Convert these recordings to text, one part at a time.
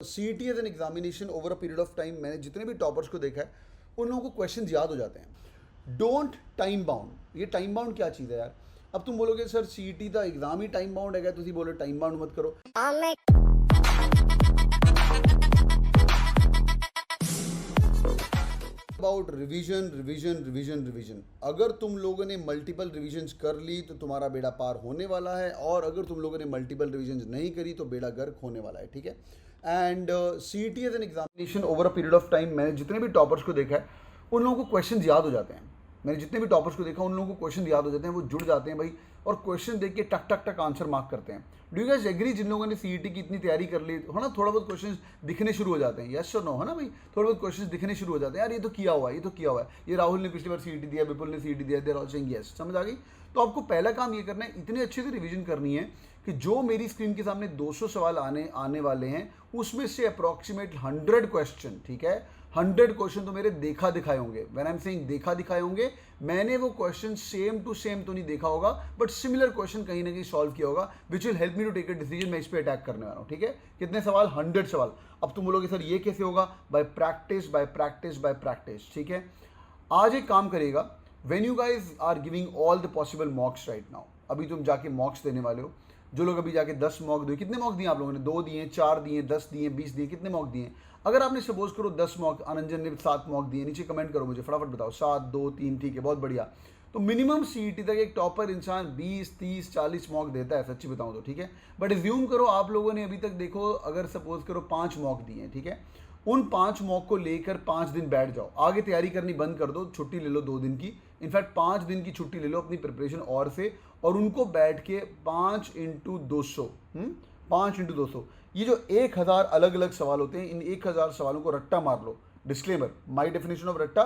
CET as an examination over a period of time, मैंने जितने भी टॉपर्स को देखा है उन लोगों को क्वेश्चन याद हो जाते हैं. Don't time bound. ये टाइम बाउंड क्या चीज़ है यार? अब तुम बोलोगे सर CET का एग्जाम ही टाइम बाउंड है, तुम बोलो टाइम बाउंड मत करो. About revision revision revision revision. अगर तुम लोगों ने मल्टीपल रिवीजन्स कर ली तो तुम्हारा बेड़ा पार होने वाला है, और अगर तुम लोगों ने मल्टीपल रिवीजन्स नहीं करी तो बेड़ा गर्क होने वाला है. ठीक है. And CET as an examination over a period of time, मैंने जितने भी टॉपर्स को देखा है उन लोगों को क्वेश्चन याद हो जाते हैं. मैंने जितने भी टॉपर्स को देखा उन लोगों को क्वेश्चन याद हो जाते हैं, वो जुड़ जाते हैं भाई, और क्वेश्चन देख के टक टक टक आंसर मार्क करते हैं. Do you guys agree? जिन लोगों ने CET की इतनी तैयारी कर ली हो ना, थोड़ा बहुत क्वेश्चन दिखने शुरू हो जाते हैं. यस और नो, है ना भाई? थोड़ा बहुत क्वेश्चन दिखने शुरू हो जाते हैं, यार ये तो किया हुआ है, ये तो किया हुआ है, ये राहुल ने पिछली बार CET दिया, विपुल ने CET दिया, देयर ऑल सेइंग यस. समझ आ गई? तो आपको पहला काम ये करना है, इतने अच्छे से रिवीजन करनी है कि जो मेरी स्क्रीन के सामने 200 सवाल आने वाले हैं उसमें से अप्रॉक्सीमेट 100 क्वेश्चन, ठीक है, 100 क्वेश्चन तो मेरे देखा दिखाए होंगे. व्हेन आई एम सेइंग देखा दिखाए होंगे, मैंने वो क्वेश्चन सेम टू सेम तो नहीं देखा होगा, बट सिमिलर क्वेश्चन कहीं ना कहीं सॉल्व किया होगा, which will help me to take a decision. मैं इस पर अटैक करने वाला हूँ. ठीक है. कितने सवाल? 100 सवाल. अब तुम बोलोगे सर ये कैसे होगा? By practice by practice by practice. ठीक है. आज एक काम करिएगा, when you guys are giving all the possible mocks right now, अभी तुम जाके मॉक्स देने वाले हो, जो लोग अभी जाके 10 मॉक दिए, कितने मॉक दिए आप लोगों ने? 2 दिए, 4 दिए, 10 दिए, 20 दिए, कितने मॉक दिए? अगर आपने सपोज करो 10 मॉक, अनंजन ने 7 मॉक दिए, नीचे कमेंट करो मुझे फटाफट बताओ. 7, 2, 3, ठीक है, बहुत बढ़िया. तो मिनिमम CET तक एक टॉपर इंसान 20, 30, 40 मॉक देता है, सच्ची बताऊं तो. ठीक है. बट एज्यूम करो आप लोगों ने अभी तक देखो, अगर सपोज करो 5 मॉक दिए हैं, ठीक है, उन 5 मॉक को लेकर 5 दिन बैठ जाओ, आगे तैयारी करनी बंद कर दो, छुट्टी ले लो 2 दिन की, इनफैक्ट 5 दिन की छुट्टी ले लो अपनी प्रिपरेशन और से, और उनको बैठ के 5 इंटू 200, 5 इंटू 200, ये जो 1000 अलग अलग सवाल होते हैं, इन 1000 सवालों को रट्टा मार लो. डिस्क्लेमर, माई डेफिनेशन ऑफ रट्टा,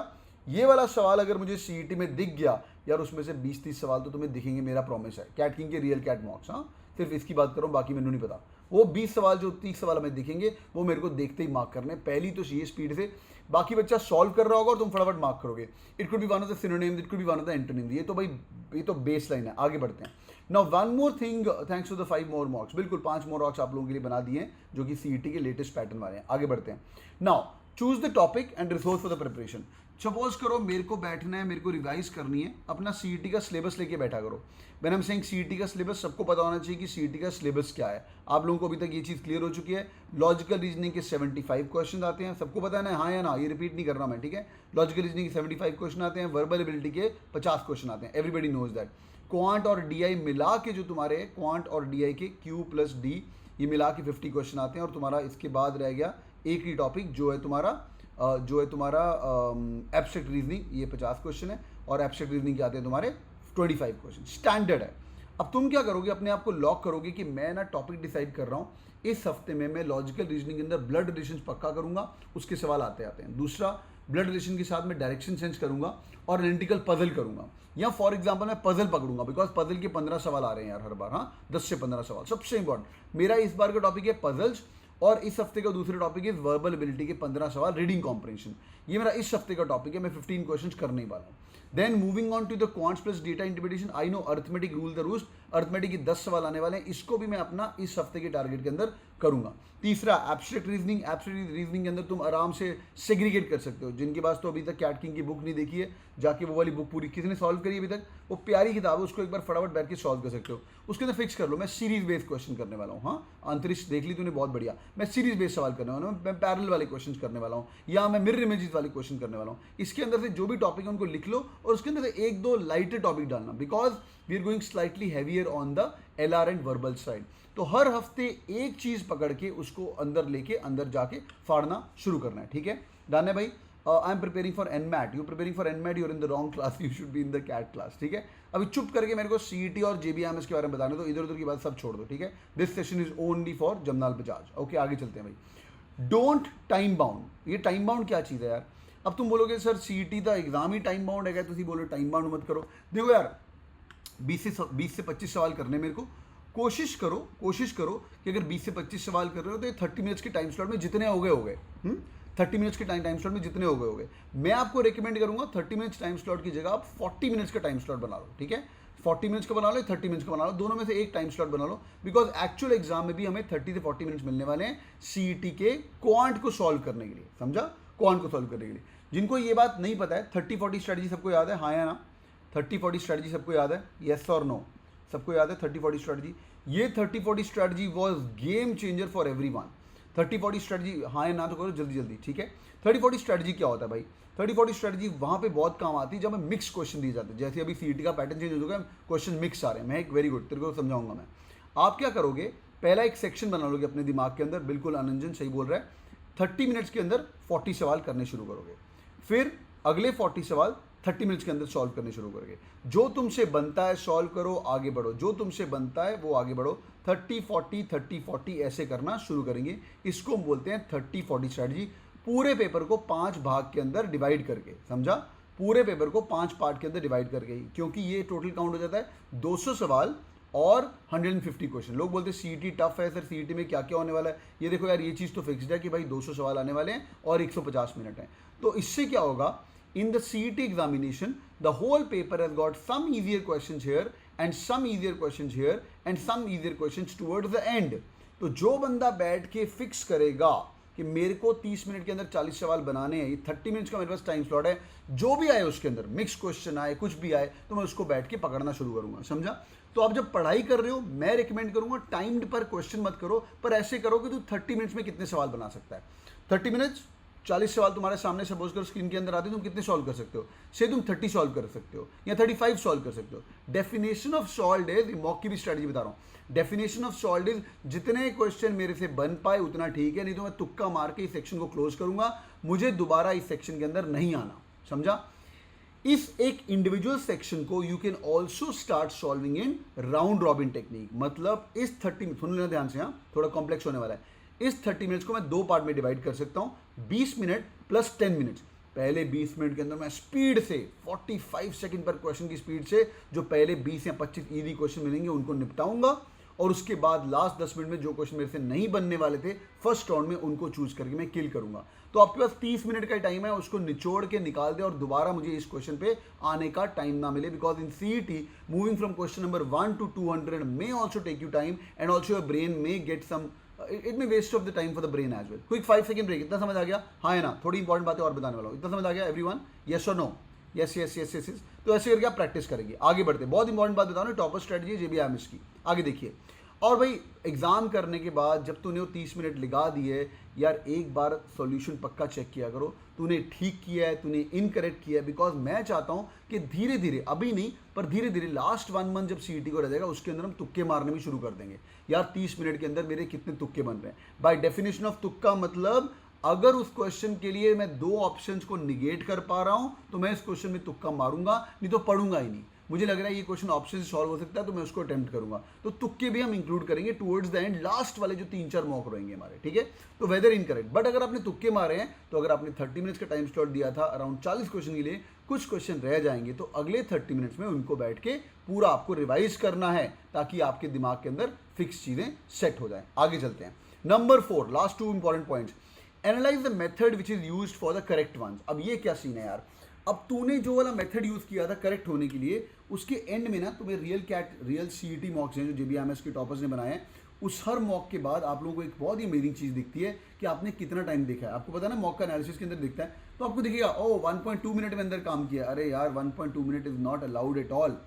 ये वाला सवाल अगर मुझे CET में दिख गया यार, उसमें से 20-30 सवाल तो तुम्हें दिखेंगे, मेरा प्रॉमिस है. कैट किंग के रियल कैट मॉक्स, हाँ, सिर्फ इसकी बात करो, बाकी मैंने नहीं पता. वो 20 सवाल जो 30 सवाल हमें दिखेंगे वो मेरे को देखते ही मार्क करने. पहली तो ये स्पीड से, बाकी बच्चा सॉल्व कर रहा होगा और तुम फटाफट मार्क करोगे. It could be one of the synonyms, it could be one of the antonyms. ये तो भाई, ये तो बेस लाइन है. आगे बढ़ते हैं. Now one more thing, thanks to the 5 more mocks. बिल्कुल 5 मोर मॉक्स आप लोगों के लिए बना दिए हैं, जो कि CET के लेटेस्ट पैटर्न वाले हैं. आगे बढ़ते हैं. Now choose the topic and resource for the preparation. Suppose करो मेरे को बैठना है, मेरे को रिवाइज करनी है, अपना CET का सिलेबस लेके बैठा करो. When I am saying CET का सिलेबस, सबको पता होना चाहिए कि CET का सिलेबस क्या है. आप लोगों को अभी तक ये चीज़ क्लियर हो चुकी है. लॉजिकल रीजनिंग के 75 क्वेश्चन आते हैं, सबको पता है ना, हाँ या ना, ये रिपीट नहीं कर रहा मैं. ठीक है. लॉजिकल रीजनिंग के 75 क्वेश्चन आते हैं, वर्बल एबिलिटी के 50 क्वेश्चन आते हैं. Everybody knows that. क्वांट और DI मिला के, जो तुम्हारे क्वांट और DI के Q + D, ये मिला के 50 क्वेश्चन आते हैं. और तुम्हारा इसके बाद रह गया एक ही टॉपिक जो है तुम्हारा एब्स्ट्रैक्ट रीजनिंग, ये 50 क्वेश्चन है, और एब्स्ट्रैक्ट रीजनिंग के आते हैं तुम्हारे 25 क्वेश्चन. स्टैंडर्ड है. अब तुम क्या करोगे, अपने आप को लॉक करोगे कि मैं ना टॉपिक डिसाइड कर रहा हूँ, इस हफ्ते में मैं लॉजिकल रीजनिंग के अंदर ब्लड रिलेशन पक्का करूंगा, उसके सवाल आते हैं. दूसरा, ब्लड रिलेशन के साथ में डायरेक्शन सेंस करूंगा और एनालिटिकल पजल करूंगा, या फॉर एग्जांपल मैं पजल पकड़ूंगा, बिकॉज पजल के 15 सवाल आ रहे हैं यार हर बार. हाँ, 10 से 15 सवाल. सबसे इंपॉर्टेंट मेरा इस बार का टॉपिक है पजल्स, और इस हफ्ते का दूसरा टॉपिक है वर्बल एबिलिटी के 15 सवाल, रीडिंग कॉम्प्रिहेंशन. ये मेरा इस हफ्ते का टॉपिक है, मैं 15 क्वेश्चंस करने वाला हूँ. Then moving on to the quants plus data interpretation. I know arithmetic rule the rules, arithmetic के 10 सवाल आने वाले हैं, इसको भी मैं अपना इस हफ्ते के टारगेट के अंदर करूंगा. तीसरा, एब्स्ट्रैक्ट रीजनिंग. एब्स्ट्रैक्ट रीजनिंग के अंदर तुम आराम से सेग्रीगेट कर सकते हो. जिनके पास तो अभी तक कैट किंग की बुक नहीं देखी है, जाके वो वाली बुक पूरी किसने सॉल्व करी अभी तक, वो प्यारी किताब है, उसको एक बार फटाफट बैठ के सॉल्व कर सकते हो. उसके अंदर फिक्स कर लो, मैं सीरीज बेस्ड क्वेश्चन करने वाला हूँ. हाँ, अंतरिक्ष देख ली तूने, बहुत बढ़िया. मैं सीरीज बेस्ड सवाल करने वाला हूँ, मैं पैरेलल वाले क्वेश्चन करने वाला हूँ, या मैं मिरर इमेजेस वाले क्वेश्चन करने वाला हूँ. इसके अंदर से जो भी टॉपिक है उनको लिख लो, और उसके अंदर से 1-2 लाइटर टॉपिक डालना, because we are going slightly heavier on the LR and verbal side. तो हर हफ्ते एक चीज पकड़ के उसको अंदर लेके अंदर जाके फाड़ना शुरू करना है. ठीक है. डन है भाई. I am preparing for NMAT. You preparing for NMAT, you are in the wrong class, you should be in the CAT class. ठीक है. अभी चुप करके मेरे को CET और JBMS के बारे में बताने दो, इधर उधर की बात सब छोड़ दो. ठीक है. This session is only for Jamnalal Bajaj. Okay, आगे चलते हैं भाई. Don't time bound. ये टाइम बाउंड क्या चीज़ है यार? अब तुम बोलोगे सर CET का एग्जाम ही टाइम बाउंड है, तुम बोलो टाइम बाउंड मत करो. देखो यार, 20 से 25 सवाल करने मेरे को. कोशिश करो कि अगर 20 से 25 सवाल कर रहे हो तो ये 30 मिनट्स के टाइम स्लॉट में जितने हो गए 30 मिनट्स के टाइम स्लॉट में जितने हो गए. मैं आपको रिकमेंड करूंगा 30 मिनट्स टाइम स्लॉट की जगह आप 40 मिनट्स का टाइम स्लॉट बना लो. ठीक है. 40 मिनट्स का बना लो, 30 मिनट्स का बना लो, दोनों में से एक टाइम स्लॉट बना लो, बिकॉज एक्चुअल एग्जाम में भी हमें 30 से 40 मिनट्स मिलने वाले हैं सीईटी के क्वांट को सॉल्व करने के लिए, समझा, क्वांट को सॉल्व करने के लिए। जिनको ये बात नहीं पता है, 30-40 स्ट्रेटजी सबको याद है, हाँ या ना? 30-40 स्ट्रेटजी सबको याद है, येस और नो? सबको याद है 30-40 स्ट्रेटजी? ये 30-40 strategy was game changer for everyone. 30-40 strategy, हाँ या ना तो करो जल्दी जल्दी, ठीक है। 30-40 स्ट्रेटजी क्या होता है भाई? 30-40 स्ट्रेटजी वहाँ पे बहुत काम आती है जब हमें मिक्स क्वेश्चन दिए जाते हैं। जैसे अभी सीईटी का पैटर्न चेंज हो चुका है, क्वेश्चन मिक्स आ रहे हैं। मैं एक वेरी गुड तेरे को समझाऊंगा मैं। आप क्या करोगे, पहला एक सेक्शन बना लोगे अपने दिमाग के अंदर, बिल्कुल अनंजन सही बोल रहा है, 30 मिनट्स के अंदर 40 सवाल करने शुरू करोगे। फिर अगले 40 सवाल 30 मिनट्स के अंदर सॉल्व करने शुरू करोगे। जो तुमसे बनता है सॉल्व करो, आगे बढ़ो, जो तुमसे बनता है वो आगे बढ़ो। 30-40 30-40 ऐसे करना शुरू करेंगे। इसको हम बोलते हैं 30-40 स्ट्रैटेजी। पूरे पेपर को 5 भाग के अंदर डिवाइड करके, समझा, पूरे पेपर को 5 पार्ट के अंदर डिवाइड करके, क्योंकि ये टोटल काउंट हो जाता है 200 सवाल और 150 क्वेश्चन। लोग बोलते हैं सीईटी टफ है सर, सीईटी में क्या क्या होने वाला है। ये देखो यार, ये चीज़ तो फिक्स्ड है कि भाई 200 सवाल आने वाले हैं और 150 मिनट हैं। तो इससे क्या होगा, in the CET examination, the whole paper has got some easier questions here and some easier questions here and some easier questions towards the end. तो जो बंदा बैठ के फिक्स करेगा कि मेरे को 30 मिनट के अंदर 40 सवाल बनाने हैं, ये 30 मिनट्स का मेरे पास टाइम स्लॉट है, जो भी आए उसके अंदर, मिक्स क्वेश्चन आए, कुछ भी आए, तो मैं उसको बैठ के पकड़ना शुरू करूंगा, समझा। तो आप जब पढ़ाई कर रहे हो, मैं रिकमेंड करूंगा टाइम्ड पर क्वेश्चन मत करो, पर ऐसे करो कि तू 30 मिनट्स में कितने सवाल बना सकता है। 30 मिनट्स 40 सवाल तुम्हारे सामने सपोज कर स्क्रीन के अंदर आते हो, तुम कितने सॉल्व कर सकते हो? से तुम 30 सॉल्व कर सकते हो या 35 सॉल्व कर सकते हो। Definition of solve is, mock की भी स्ट्रेटजी बता रहा हूँ, डेफिनेशन ऑफ सॉल्व इज जितने क्वेश्चन मेरे से बन पाए उतना ठीक है, नहीं तो मैं तुक्का मार के इस सेक्शन को क्लोज करूंगा, मुझे दोबारा इस सेक्शन के अंदर नहीं आना, समझा। इस एक इंडिविजुअल सेक्शन को you can also start solving in round robin technique. मतलब इस 30, सुन लेना ध्यान से, हाँ थोड़ा कॉम्प्लेक्स होने वाला है। इस 30 मिनट्स को मैं 2 पार्ट में डिवाइड कर सकता हूं, 20 मिनट प्लस 10 मिनट्स। पहले 20 मिनट के अंदर मैं स्पीड से 45 सेकंड पर क्वेश्चन की स्पीड से जो पहले 20 या 25 इजी क्वेश्चन मिलेंगे उनको निपटाऊंगा, और उसके बाद लास्ट 10 मिनट में जो क्वेश्चन मेरे से नहीं बनने वाले थे फर्स्ट राउंड में, उनको चूज करके मैं किल करूंगा। तो आपके पास 30 मिनट का टाइम है, उसको निचोड़ के निकाल दे और दोबारा मुझे इस क्वेश्चन पे आने का टाइम ना मिले, because in CET moving from question number 1 to 200 may also take you time and also your brain may get some, it may waste of the time for the brain as well. Quick 5 second break. इतना समझ आ गया? हाँ है ना? थोड़ी important बातें और बताने वाला हूँ। इतना समझ आ गया एवरीवन? यस और no? Yes yes yes yes yes. तो ऐसे करके आप प्रैक्टिस करेंगे। आगे बढ़ते, बहुत इंपॉर्टेंट बात बताओ ना, टॉपर स्ट्रेटजी JBIMS की। आगे देखिए, और भाई एग्जाम करने के बाद जब तूने वो 30 मिनट लगा दिए, यार एक बार सॉल्यूशन पक्का चेक किया करो, तूने ठीक किया है, तूने इनकरेक्ट किया है, बिकॉज मैं चाहता हूँ कि धीरे धीरे, अभी नहीं पर धीरे धीरे लास्ट 1 मंथ जब सीईटी को रह जाएगा उसके अंदर हम तुक्के मारने भी शुरू कर देंगे। यार 30 मिनट के अंदर मेरे कितने तुक्के बन रहे हैं। बाय डेफिनेशन ऑफ तुक्का मतलब अगर उस क्वेश्चन के लिए मैं 2 ऑप्शंस को निगेट कर पा रहा हूं तो मैं इस क्वेश्चन में तुक्का मारूंगा, नहीं तो पढ़ूंगा ही नहीं। मुझे लग रहा है ये क्वेश्चन ऑप्शन से सॉल्व हो सकता है तो मैं उसको अटेम्प्ट करूंगा, तो तुक्के भी हम इंक्लूड करेंगे टुवर्ड्स द एंड, लास्ट वाले जो 3-4 मॉक रहेंगे हमारे, ठीक है। तो वेदर इनकरेक्ट, बट अगर आपने तुक्के मारे हैं तो अगर आपने 30 मिनट्स का टाइम स्लॉट दिया था अराउंड 40 क्वेश्चन के लिए, कुछ क्वेश्चन रह जाएंगे तो अगले 30 मिनट्स में उनको बैठ के पूरा आपको रिवाइज करना है ताकि आपके दिमाग के अंदर फिक्स चीजें सेट हो जाए। आगे चलते हैं। Number 4, last 2 important points. Analyse the method which is used for the correct ones. अब ये क्या सीन है यार, अब तूने जो वाला मेथड यूज किया था करेक्ट होने के लिए, उसके एंड में ना तुम्हें रियल सीईटी मॉक्स हैं जो JBIMS के टॉपर्स ने बनाए हैं, उस हर मॉक के बाद आप लोगों को एक बहुत ही अमेजिंग चीज़ दिखती है कि आपने कितना टाइम देखा है। आपको पता है ना, मॉक का एनालिसिस के अंदर दिखता है, तो आपको दिखेगा ओ 1.2 मिनट में अंदर काम किया। अरे यार 1.2 minute is not allowed at all.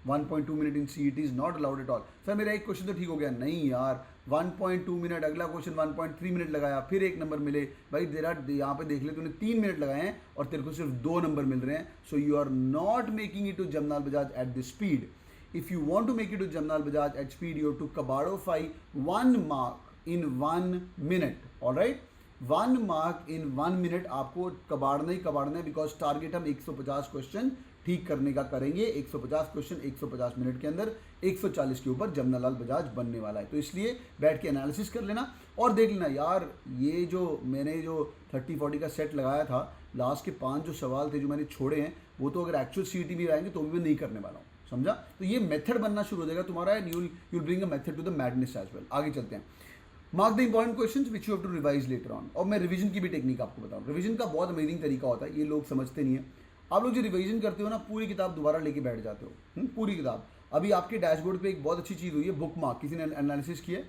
1.2 minute in CET is not allowed at all. Sir मेरा एक क्वेश्चन तो ठीक हो गया, नहीं यार 1.2 मिनट, अगला क्वेश्चन 1.3 मिनट लगाया, फिर 1 नंबर मिले भाई, यहाँ पे देख ले तूने 3 मिनट लगाए हैं और तेरे को सिर्फ 2 नंबर मिल रहे हैं। So you are not making it to Jamnalal Bajaj at this speed. If you want to make it to Jamnalal Bajaj at speed, you have to कबाड़ोफाई 1 mark in 1 minute. Alright, 1 mark in 1 minute आपको कबाड़ना ही कबाड़ना है, बिकॉज टारगेट हम 150 question ठीक करने का करेंगे। 150 question 150 minute के अंदर, 140 के ऊपर जमनालाल बजाज बनने वाला है। तो इसलिए बैठ के एनालिसिस कर लेना और देख लेना यार, ये जो मैंने जो 30-40 का सेट लगाया था, लास्ट के 5 जो सवाल थे जो मैंने छोड़े हैं, वो तो अगर एक्चुअल CET भी आएंगे तो भी मैं नहीं करने वाला हूँ, समझा। तो ये मेथड बनना शुरू हो जाएगा तुम्हारा, and you'll bring a method to the madness as well. आगे चलते हैं। Mark the important questions which you have to revise later on. और मैं रिवीजन की भी टेक्निक आपको बताऊँ। रिवीजन का बहुत अमेजिंग तरीका होता है, ये लोग समझते नहीं है। आप लोग जो रिवीजन करते हो ना, पूरी किताब दोबारा लेके बैठ जाते हो, पूरी किताब। अभी आपके डैशबोर्ड पे एक बहुत अच्छी चीज़ हुई है, बुक मार्क। किसी ने एनालिसिस किया है?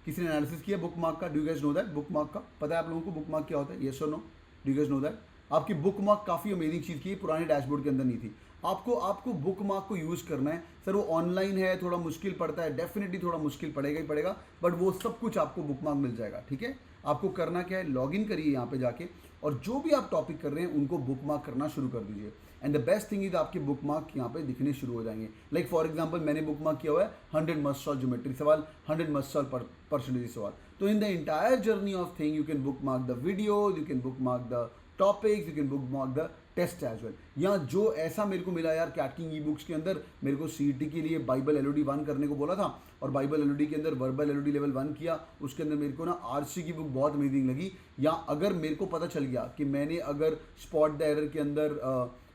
किसी ने एनालिसिस किया बुक मार्क का? Do you guys know that book mark का? पता है आप लोगों को बुक मार्क क्या होता है? येस और नो? Do you guys know that? आपकी बुक मार्क काफ़ी अमेजिंग चीज़ की पुराने डैशबोर्ड के अंदर नहीं थी। आपको बुक मार्क को यूज़ करना है। सर वो ऑनलाइन है, थोड़ा मुश्किल पड़ता है, डेफिनेटली थोड़ा मुश्किल पड़ेगा ही पड़ेगा, बट वो सब कुछ आपको बुक मार्क मिल जाएगा, ठीक है। आपको करना क्या है, लॉग इन करिए यहाँ पे जाके, और जो भी आप टॉपिक कर रहे हैं उनको बुक मार्क करना शुरू कर दीजिए। And the best thing is आपके बुक मार्क यहाँ पे दिखने शुरू हो जाएंगे। लाइक फॉर एग्जांपल मैंने बुक मार्क किया हुआ है 100 मस्ट सॉल्व ज्योमेट्री सवाल, 100 मस्ट सॉल्व परसेंटेज सवाल। तो in the entire journey of thing you can bookmark the video, you can bookmark the topics, you can bookmark the test as well. या जो ऐसा मेरे को मिला यार कैटकिंग ई बुक्स के अंदर, मेरे को सीईटी के लिए बाइबल एलओडी 1 करने को बोला था, और बाइबल एलओडी के अंदर वर्बल एलओडी लेवल 1 किया। उसके अंदर मेरे को ना आरसी की बुक बहुत अमेजिंग लगी। या अगर मेरे को पता चल गया कि मैंने अगर स्पॉट द एरर के अंदर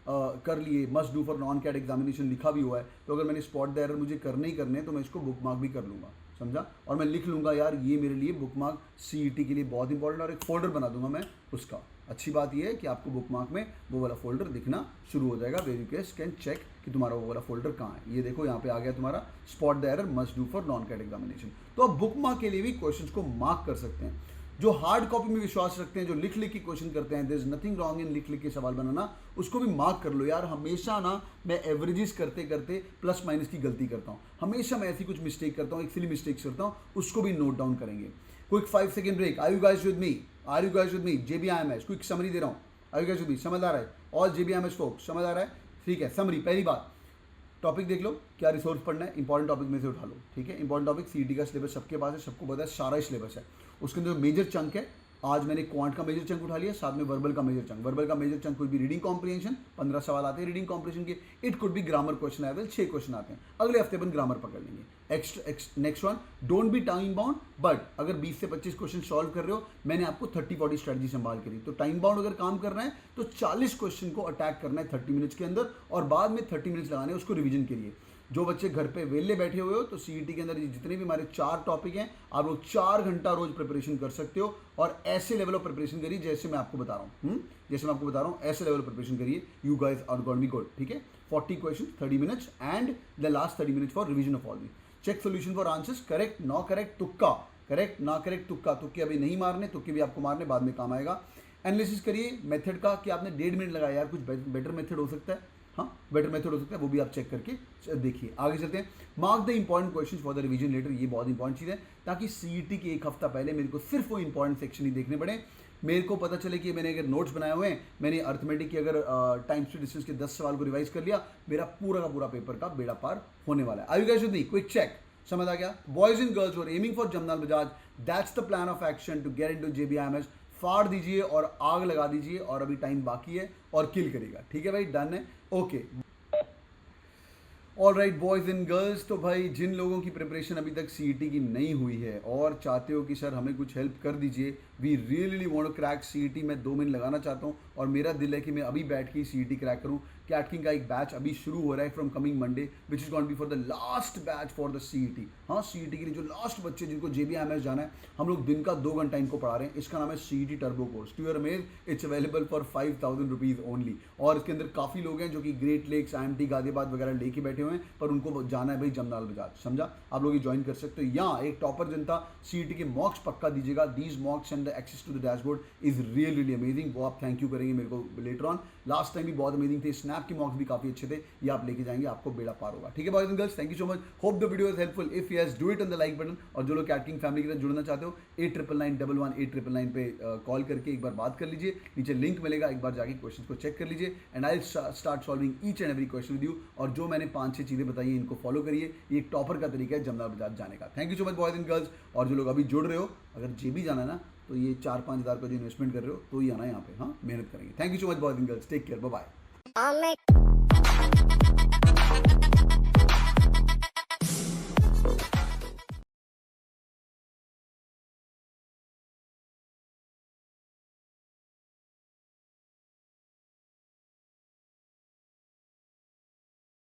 कर लिए, must do for non CAT examination लिखा भी हुआ है, तो अगर मैंने स्पॉट द एरर मुझे करने ही करने हैं तो मैं इसको बुक मार्क भी कर लूँगा, समझा। और मैं लिख लूँगा यार ये मेरे लिए बुक मार्क सीईटी के लिए बहुत इंपॉर्टेंट, और एक फोल्डर बना दूंगा मैं उसका। अच्छी बात यह है कि आपको बुक मार्क में वो वाला फोल्डर दिखना शुरू हो जाएगा, वेर यू कैन चेक कि तुम्हारा वो वाला फोल्डर कहाँ है। ये देखो यहाँ पे आ गया तुम्हारा spot the error must do for non CAT examination. तो आप बुक मार्क के लिए भी क्वेश्चंस को मार्क कर सकते हैं। जो हार्ड कॉपी में विश्वास रखते हैं, जो लिख लिख के क्वेश्चन करते हैं, there is nothing wrong in लिख लिख के सवाल बनाना, उसको भी मार्क कर लो यार। हमेशा ना मैं एवरेजेस करते करते प्लस माइनस की गलती करता हूँ, हमेशा मैं ऐसी कुछ मिस्टेक करता हूँ, एक सिली मिस्टेक्स करता हूँ, उसको भी नोट डाउन करेंगे। Quick 5 second break. Are you guys with me? Are you guys with me? JBIMS quick summary दे रहा हूँ। Are you guys with me? समझ आ रहा है? ऑल JBIMS फोक्स समझ आ रहा है? ठीक है, समरी। पहली बात, टॉपिक देख लो, क्या रिसोर्स पढ़ना है, इंपॉर्टेंट टॉपिक में से उठा लो, ठीक है। इंपॉर्टेंट टॉपिक सीईटी का सिलेबस सबके पास है, सबको पता है, सारा ही सिलेबस है। उसके अंदर मेजर चंक है, आज मैंने क्वांट का मेजर चंक उठा लिया, साथ में वर्बल का मेजर चंक। वर्बल का मेजर चंक कोई भी रीडिंग कॉम्प्रिहेंशन, 15 सवाल आते हैं रीडिंग कॉम्प्रिहेंशन के। इट कुड भी ग्रामर क्वेश्चन आए, 6 क्वेश्चन आते हैं। अगले हफ्ते अपन ग्रामर पकड़ लेंगे। Next one, don't be time bound, but अगर 20 से 25 क्वेश्चन सॉल्व कर रहे हो, मैंने आपको 30-40 स्ट्रेटजी संभाल के दी। तो टाइम बाउंड अगर काम करना है तो 40 क्वेश्चन को अटैक करना है 30 मिनट्स के अंदर, और बाद में 30 मिनट्स लगाने हैं उसको रिवीजन के लिए। जो बच्चे घर पे वेले बैठे हुए हो, तो सीईटी के अंदर जितने भी हमारे 4 टॉपिक हैं, आप लोग 4 घंटा रोज प्रिपरेशन कर सकते हो, और ऐसे लेवल ऑफ प्रिपरेशन करिए जैसे मैं आपको बता रहा हूँ। जैसे मैं आपको बता रहा हूँ ऐसे लेवल ऑफ प्रिपरेशन करिए, you guys are going to be good, ठीक है। 40 question 30 minutes and the last 30 minutes for revision of all the. Check solution for answers, correct no correct तुक्का, करेक्ट ना करेक्ट तुक्का। तुक्के अभी नहीं मारने, तुक्के भी आपको मारने बाद में काम आएगा। एनालिसिस करिए मेथड का कि आपने 1.5 मिनट लगाया यार, कुछ बेटर मेथड हो सकता है, हाँ बेटर मेथड हो सकता है, वो भी आप चेक करके देखिए। आगे चलते हैं, mark the important questions for the revision later. ये बहुत इंपॉर्टेंट चीज़ है, ताकि सीईटी के एक हफ्ता पहले मेरे को सिर्फ वो इंपॉर्टेंट सेक्शन ही देखने पड़े। मेरे को पता चले कि मैंने अगर नोट्स बनाए हुए हैं, मैंने अर्थमेटिक की अगर टाइम टू डिस्टेंस के 10 सवाल को रिवाइज कर लिया, मेरा पूरा का पूरा पेपर का बेड़ा पार होने वाला है। Are you guys with me? Quick check, समझ आ गया? Boys and girls are aiming for Jamnalal Bajaj, that's the plan of action to get into JBIMS। फाड़ दीजिए और आग लगा दीजिए, और अभी टाइम बाकी है और किल करेगा, ठीक है भाई, डन है, okay. All right boys and girls, तो भाई जिन लोगों की प्रिपरेशन अभी तक सीईटी की नहीं हुई है और चाहते हो कि सर हमें कुछ हेल्प कर दीजिए, we really want to crack CET, मैं 2 महीने लगाना चाहता हूँ, और मेरा दिल है कि मैं अभी बैठ के सीईटी क्रैक करूँ। कैटकिंग का एक बैच अभी शुरू हो रहा है from coming Monday, which is going to be for the last batch for the CET. हाँ, सीईटी के लिए जो लास्ट बच्चे जिनको JBIMS जाना है, हम लोग दिन का 2 घंटा इनको पढ़ा रहे हैं। इसका नाम है CET turbo course. To your amaze it's available for 5000 rupees only. और इसके अंदर काफ़ी लोग हैं जो कि ग्रेट लेक्स, IMT गाजियाबाद वगैरह लेके बैठे हुए हैं, पर उनको जाना है भाई जमनाल बजाज, समझा। आप लोग ये ज्वाइन कर सकते हो। या एक टॉपर जनता सीईटी के मॉक्स पक्का दीजिएगा। These mocks and the access to the dashboard is really amazing. वो आप थैंक यू करेंगे मेरे को लेटर ऑन। लास्ट टाइम भी बहुत अमेजिंग थे, स्नैप के मॉक्स भी काफ़ी अच्छे थे, ये आप लेके जाएंगे, आपको बेड़ा पार होगा, ठीक है boys and girls. Thank you so much, hope the video is helpful. If yes, do it on the like button. और जो लोग कैटकिंग फैमिली के साथ जुड़ना चाहते हो, 8999118999 पे कॉल करके एक बार बात कर लीजिए, नीचे लिंक मिलेगा, एक बार जाके क्वेश्चन को चेक कर लीजिए, and I start solving each and every question with you. और जो मैंने 5-6 चीज़ें बताई हैं, इनको फॉलो करिए, ये एक टॉपर का तरीका है जमनाल बजाज जाने का। Thank you so much boys and girls. और जो लोग अभी जुड़ रहे हो, अगर JB जाना है ना, तो ये 4-5 हज़ार का जो इन्वेस्टमेंट कर रहे हो, तो ही आना है यहाँ पे, हाँ मेहनत करेंगे। Thank you so much boys and girls, take care, bye bye.